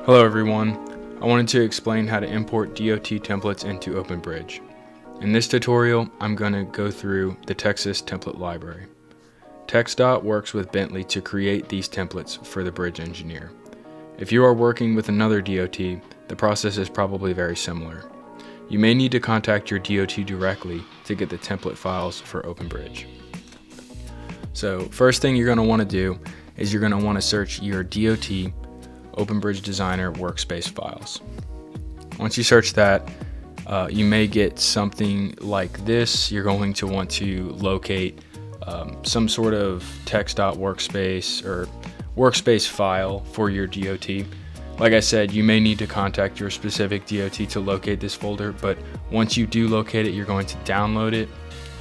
Hello everyone, I wanted to explain how to import DOT templates into OpenBridge. In this tutorial, I'm going to go through the Texas template library. TxDOT works with Bentley to create these templates for the bridge engineer. If you are working with another DOT, the process is probably very similar. You may need to contact your DOT directly to get the template files for OpenBridge. So first thing you're going to want to do is you're going to want to search your DOT OpenBridge Designer workspace files. Once you search that, you may get something like this. You're going to want to locate some sort of TxDOT workspace or workspace file for your DOT. Like I said, you may need to contact your specific DOT to locate this folder, but once you do locate it, you're going to download it.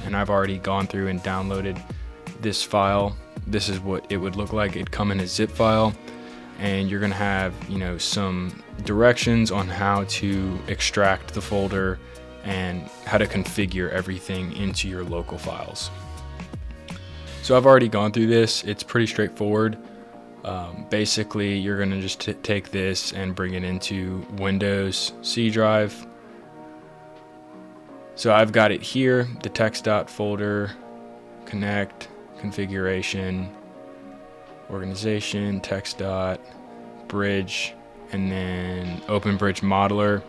And I've already gone through and downloaded this file. This is what it would look like. It'd come in a zip file, and you're going to have, some directions on how to extract the folder and how to configure everything into your local files. So I've already gone through this. It's pretty straightforward. Basically, you're going to just take this and bring it into Windows C drive. So I've got it here, the TxDOT folder, connect, configuration, organization, TxDOT, bridge, and then OpenBridge modeler.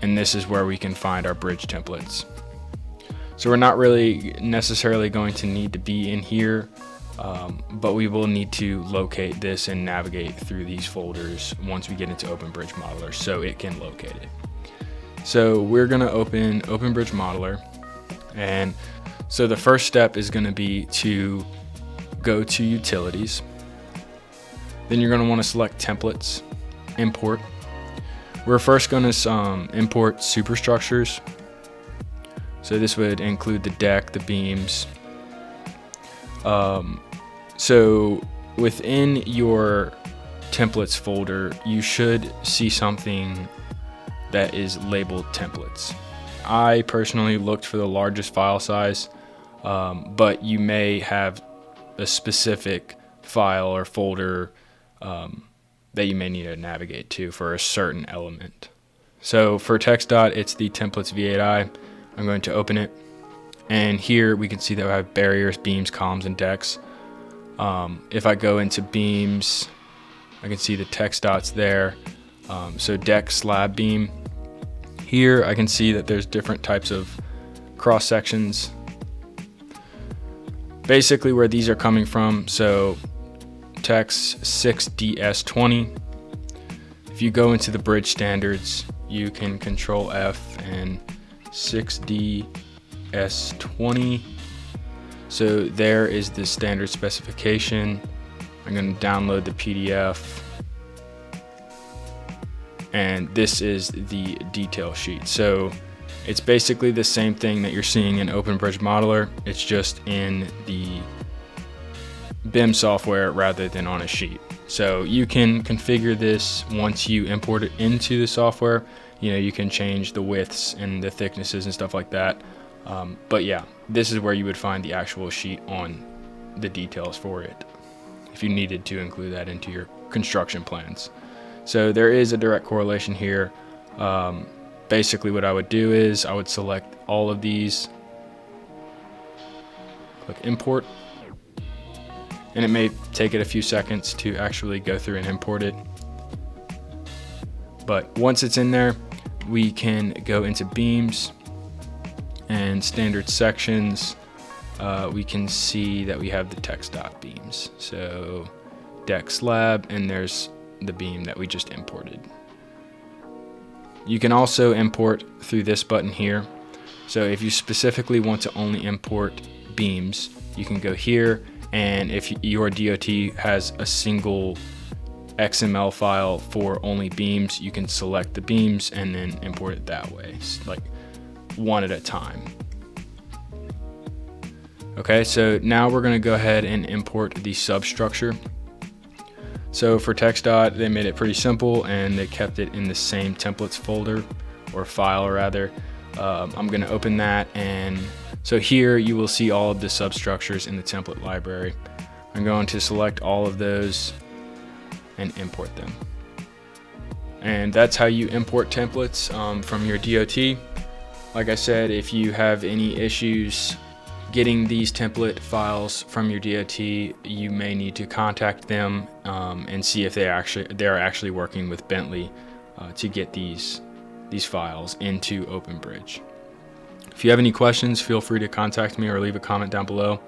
And this is where we can find our bridge templates. So we're not really necessarily going to need to be in here, but we will need to locate this and navigate through these folders once we get into OpenBridge modeler so it can locate it. So we're going to open OpenBridge modeler, and so the first step is going to be to go to utilities. Then you're going to want to select templates, import. We're first going to import superstructures. So this would include the deck, the beams. So within your templates folder, you should see something that is labeled templates. I personally looked for the largest file size, but you may have a specific file or folder that you may need to navigate to for a certain element. So for TxDOT, it's the templates V8i. I'm going to open it, and here we can see that I have barriers, beams, columns, and decks. If I go into beams, I can see the TxDOT's there. So deck, slab, beam. Here I can see that there's different types of cross sections. Basically where these are coming from, so Tex 6DS20. If you go into the bridge standards, you can control F and 6DS20. So there is the standard specification. I'm going to download the PDF, and this is the detail sheet. So it's basically the same thing that you're seeing in OpenBridge modeler. It's just in the BIM software rather than on a sheet. So you can configure this once you import it into the software. You can change the widths and the thicknesses and stuff like that. But yeah, this is where you would find the actual sheet on the details for it if you needed to include that into your construction plans. So there is a direct correlation here. Basically what I would do is I would select all of these, click import, and it may take it a few seconds to actually go through and import it. But once it's in there, we can go into beams and standard sections. We can see that we have the TxDOT beams. So deck, slab, and there's the beam that we just imported. You can also import through this button here. So if you specifically want to only import beams, you can go here, and if your DOT has a single XML file for only beams, you can select the beams and then import it that way, like one at a time. Okay, so now we're going to go ahead and import the substructure. So for TxDOT, they made it pretty simple, and they kept it in the same templates folder, or file rather. I'm going to open that, and so here you will see all of the substructures in the template library. I'm going to select all of those and import them. And that's how you import templates from your DOT. Like I said, if you have any issues getting these template files from your DOT, you may need to contact them and see if they're actually working with Bentley to get these files into OpenBridge. If you have any questions, feel free to contact me or leave a comment down below.